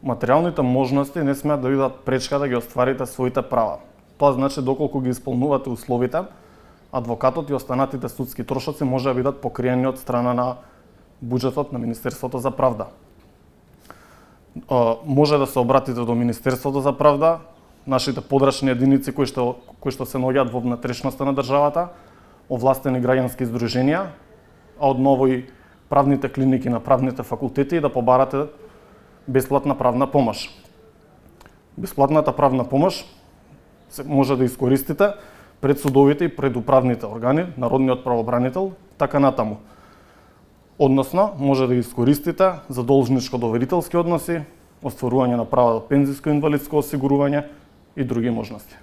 материјалните можности не смеат да бидат пречка да ги остварите своите права. Тоа значи доколку ги исполнувате условите, адвокатот и останатите судски трошоци може да бидат покриени од страна на буџетот на Министерството за правда. Може да се обратите до Министерството за правда, нашите подрачни единици кои што се наоѓаат во внатрешноста на државата, овластени граѓански здруженија, а од ново и правните клиники на правните факултети и да побарате бесплатна правна помош. Бесплатната правна помош се може да искористите пред судовите и пред управните органи, народниот правобранител, така натаму. Односно, може да ги искористите за должничко-доверителски односи, остварување на права од пензиско и инвалидско осигурување и други можности.